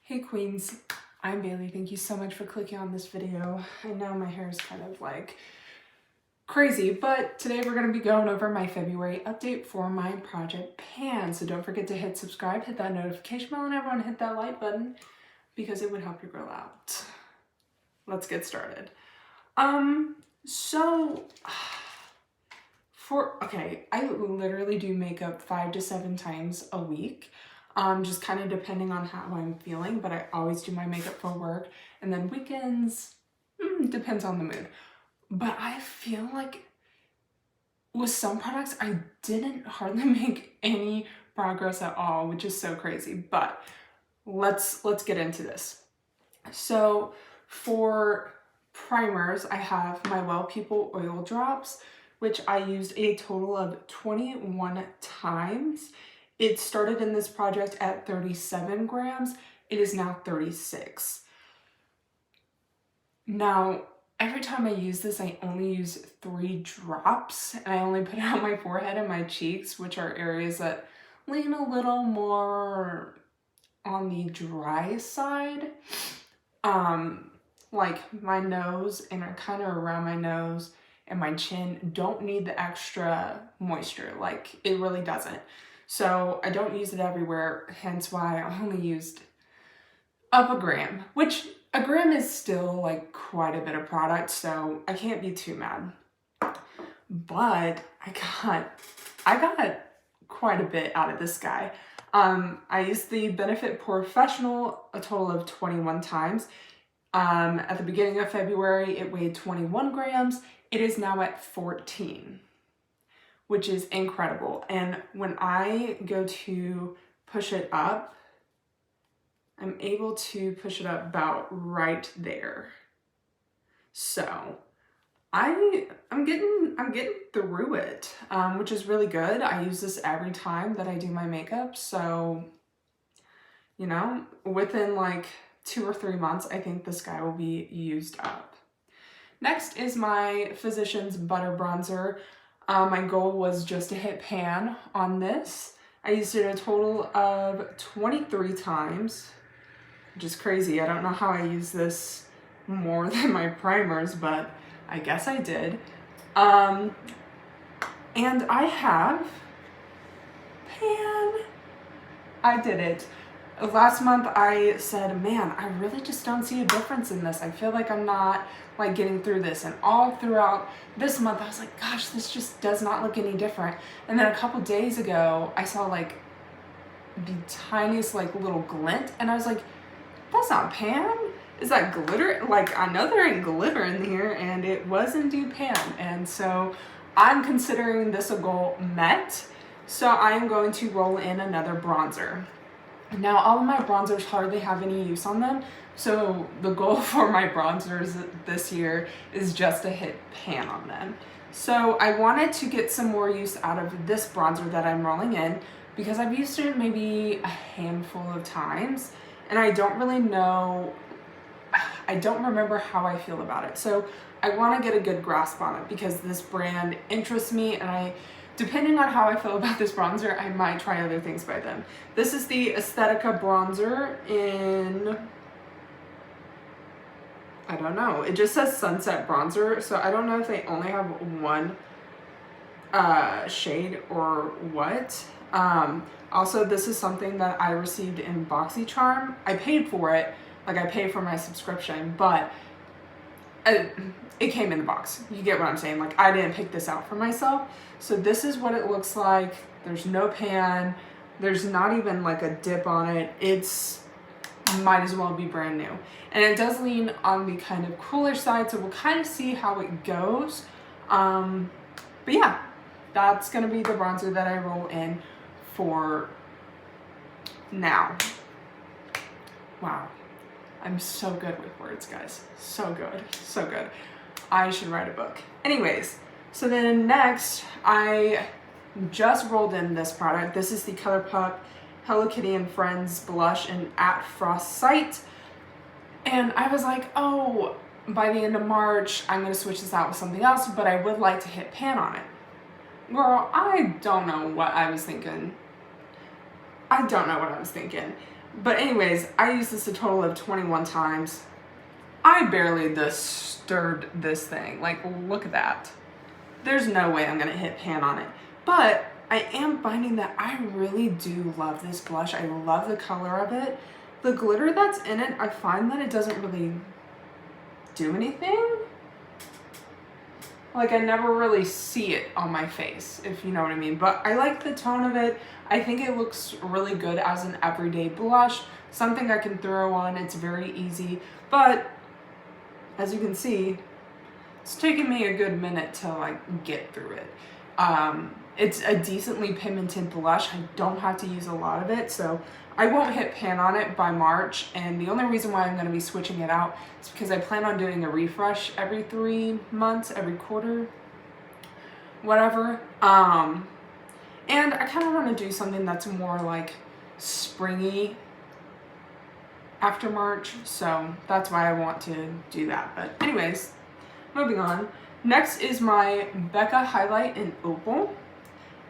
Hey Queens, I'm Bailey. Thank you so much for clicking on this video. I know my hair is kind of like crazy, but today we're going to be going over my February update for my project Pan. So don't forget to hit subscribe, hit that notification bell, and everyone hit that like button because it would help your girl out. Let's get started. I literally do makeup 5 to 7 times a week. Just kind of depending on how I'm feeling, but I always do my makeup for work, and then weekends, depends on the mood. But I feel like with some products, I didn't hardly make any progress at all, which is so crazy, but let's get into this. So for primers, I have my Well People Oil Drops, which I used a total of 21 times. It started in this project at 37 grams. It is now 36. Now, every time I use this, I only use 3 drops, and I only put it on my forehead and my cheeks, which are areas that lean a little more on the dry side. Like my nose and kind of around my nose and my chin don't need the extra moisture. Like, it really doesn't. So I don't use it everywhere, hence why I only used up a gram, which a gram is still like quite a bit of product, so I can't be too mad. But I got quite a bit out of this guy. I used the Benefit Professional a total of 21 times. At the beginning of February, it weighed 21 grams. It is now at 14, which is incredible. And when I go to push it up, I'm able to push it up about right there. So I'm getting through it, which is really good. I use this every time that I do my makeup. So, you know, within like 2 or 3 months, I think this guy will be used up. Next is my Physicians Butter Bronzer. My goal was just to hit pan on this. I used it a total of 23 times, which is crazy. I don't know how I use this more than my primers, but I guess I did. And I have pan. I did it. Last month I said, man, I really just don't see a difference in this. I feel like I'm not like getting through this. And all throughout this month, I was like, gosh, this just does not look any different. And then a couple days ago, I saw like the tiniest like little glint, and I was like, that's not pan. Is that glitter? Like, I know there ain't glitter in here, and it was indeed pan. And so I'm considering this a goal met. So I am going to roll in another bronzer. Now, all of my bronzers hardly have any use on them, so the goal for my bronzers this year is just to hit pan on them. So I wanted to get some more use out of this bronzer that I'm rolling in, because I've used it maybe a handful of times, and I don't really know, I don't remember how I feel about it. So I want to get a good grasp on it, because this brand interests me, and depending on how I feel about this bronzer, I might try other things by them. This is the Aesthetica bronzer in, I don't know. It just says Sunset Bronzer, so I don't know if they only have one shade or what. Also, this is something that I received in BoxyCharm. I paid for it, like I paid for my subscription, but it came in the box. You get what I'm saying? Like, I didn't pick this out for myself. So this is what it looks like. There's no pan. There's not even like a dip on it. It's might as well be brand new. And it does lean on the kind of cooler side, so we'll kind of see how it goes. But yeah, that's gonna be the bronzer that I roll in for now. Wow. I'm so good with words, guys. So good, so good. I should write a book. Anyways, so then next, I just rolled in this product. This is the ColourPop Hello Kitty and Friends blush in At Frost Sight. And I was like, oh, by the end of March, I'm gonna switch this out with something else, but I would like to hit pan on it. Girl, I don't know what I was thinking. But anyways, I used this a total of 21 times. I barely stirred this thing. Like, look at that. There's no way I'm gonna hit pan on it. But I am finding that I really do love this blush. I love the color of it. The glitter that's in it, I find that it doesn't really do anything. Like, I never really see it on my face, if you know what I mean. But I like the tone of it. I think it looks really good as an everyday blush. Something I can throw on. It's very easy. But as you can see, it's taken me a good minute to like get through it. It's a decently pigmented blush. I don't have to use a lot of it, so I won't hit pan on it by March. And the only reason why I'm going to be switching it out is because I plan on doing a refresh every 3 months, every quarter, whatever. And I kind of want to do something that's more like springy after March, so that's why I want to do that. But anyways, moving on. Next is my Becca Highlight in Opal.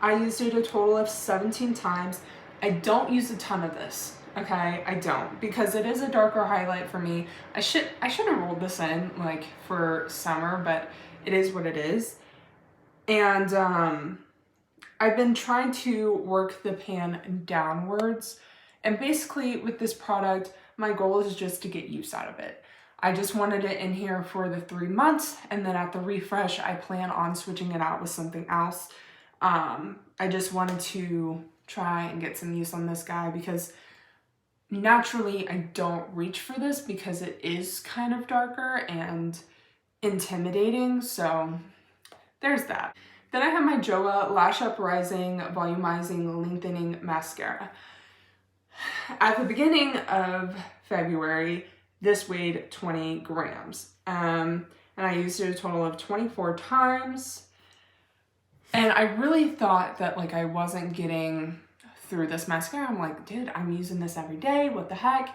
I used it a total of 17 times. I don't use a ton of this, okay? I don't, because it is a darker highlight for me. I should have rolled this in like for summer, but it is what it is. And I've been trying to work the pan downwards. And basically with this product, my goal is just to get use out of it. I just wanted it in here for the 3 months, and then at the refresh, I plan on switching it out with something else. I just wanted to try and get some use on this guy because naturally I don't reach for this because it is kind of darker and intimidating, so there's that. Then I have my JOAH Lash Up Rising Volumizing Lengthening Mascara. At the beginning of February, this weighed 20 grams. And I used it a total of 24 times. And I really thought that like I wasn't getting through this mascara. I'm like, dude, I'm using this every day. What the heck?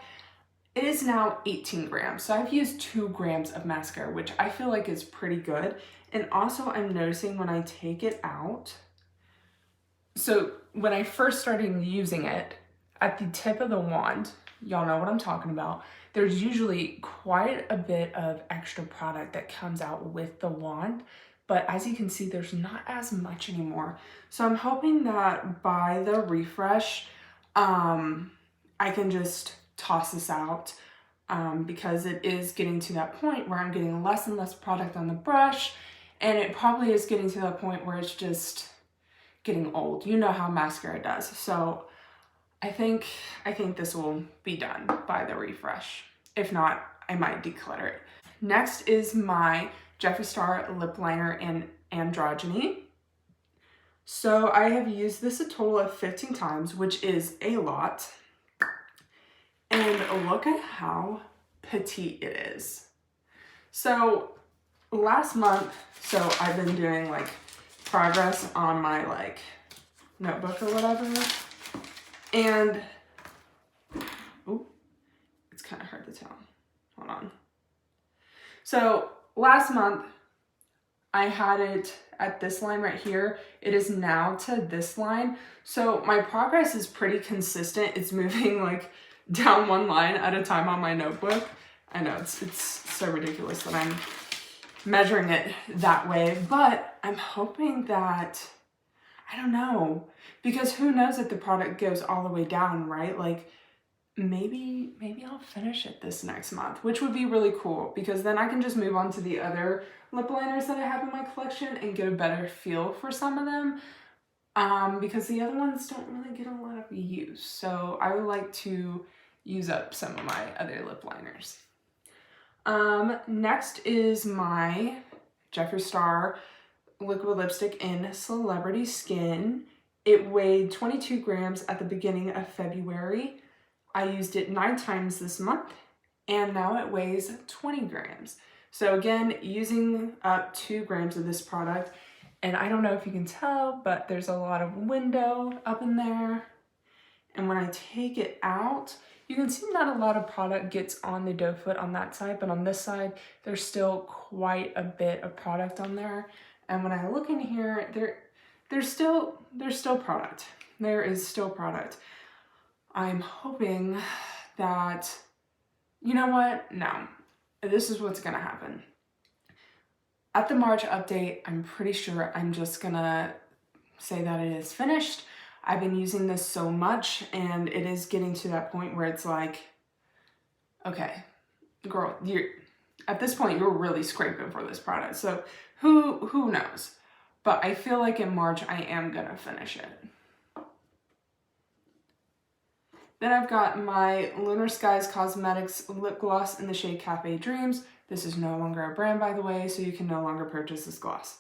It is now 18 grams. So I've used 2 grams of mascara, which I feel like is pretty good. And also I'm noticing when I take it out. So when I first started using it, at the tip of the wand, y'all know what I'm talking about, there's usually quite a bit of extra product that comes out with the wand. But as you can see, there's not as much anymore. So I'm hoping that by the refresh, I can just toss this out because it is getting to that point where I'm getting less and less product on the brush. And it probably is getting to that point where it's just getting old. You know how mascara does. So I think this will be done by the refresh. If not, I might declutter it. Next is my Jeffree Star lip liner in Androgyny. So I have used this a total of 15 times, which is a lot. And look at how petite it is. So last month, so I've been doing like progress on my like notebook or whatever. And, oh, it's kind of hard to tell. Hold on. So last month, I had it at this line right here. It is now to this line. So my progress is pretty consistent. It's moving like down one line at a time on my notebook. I know it's so ridiculous that I'm measuring it that way, but I'm hoping that, I don't know, because who knows if the product goes all the way down, right? Like maybe I'll finish it this next month, which would be really cool because then I can just move on to the other lip liners that I have in my collection and get a better feel for some of them. Because the other ones don't really get a lot of use. So I would like to use up some of my other lip liners. Next is my Jeffree Star liquid lipstick in Celebrity Skin. It weighed 22 grams at the beginning of February. I used it 9 times this month, and now it weighs 20 grams. So again, using up 2 grams of this product, and I don't know if you can tell, but there's a lot of window up in there. And when I take it out, you can see not a lot of product gets on the doe foot on that side, but on this side, there's still quite a bit of product on there. And when I look in here, there's still product. There is still product. I'm hoping that, you know what? No, this is what's gonna happen. At the March update, I'm pretty sure I'm just gonna say that it is finished. I've been using this so much, and it is getting to that point where it's like, okay, girl, you're at this point you're really scraping for this product. So who knows? But I feel like in March I am gonna finish it. Then I've got my Lunar Skies Cosmetics lip gloss in the shade Cafe Dreams. This is no longer a brand, by the way, so you can no longer purchase this gloss.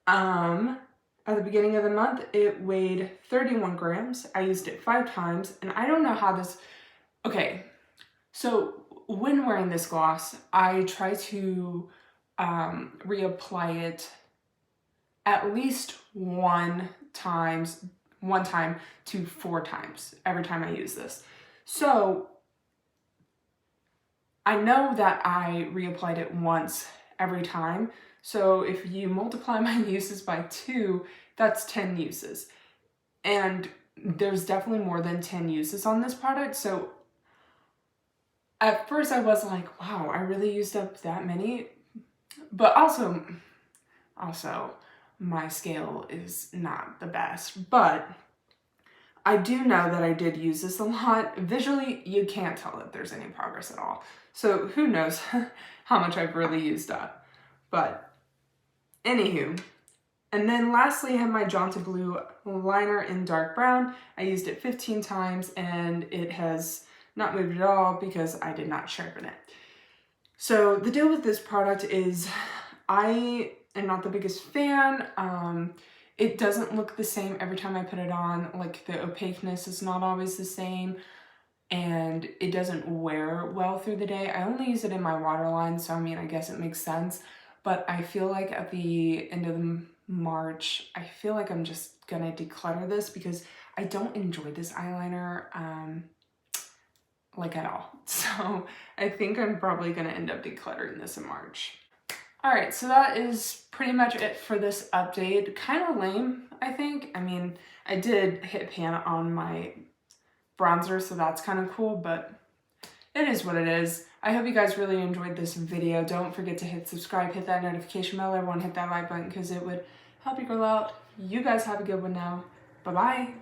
At the beginning of the month, it weighed 31 grams. I used it 5 times, and I don't know how this... Okay, so when wearing this gloss, I try to reapply it at least one time to 4 times every time I use this. So I know that I reapplied it once every time. So if you multiply my uses by 2, that's 10 uses. And there's definitely more than 10 uses on this product. So at first I was like, wow, I really used up that many. But also my scale is not the best. But I do know that I did use this a lot. Visually, you can't tell that there's any progress at all. So who knows how much I've really used up. But anywho, and then lastly I have my Jonta Blue liner in dark brown. I used it 15 times and it has not moved at all because I did not sharpen it. So the deal with this product is I am not the biggest fan. It doesn't look the same every time I put it on. Like the opaqueness is not always the same, and it doesn't wear well through the day. I only use it in my waterline, so I mean, I guess it makes sense. But I feel like at the end of March, I feel like I'm just gonna declutter this because I don't enjoy this eyeliner like at all. So I think I'm probably gonna end up decluttering this in March. All right, so that is pretty much it for this update. Kind of lame, I think. I mean, I did hit pan on my bronzer, so that's kind of cool, but it is what it is. I hope you guys really enjoyed this video. Don't forget to hit subscribe, hit that notification bell, everyone hit that like button because it would help you grow out. You guys have a good one now. Bye-bye.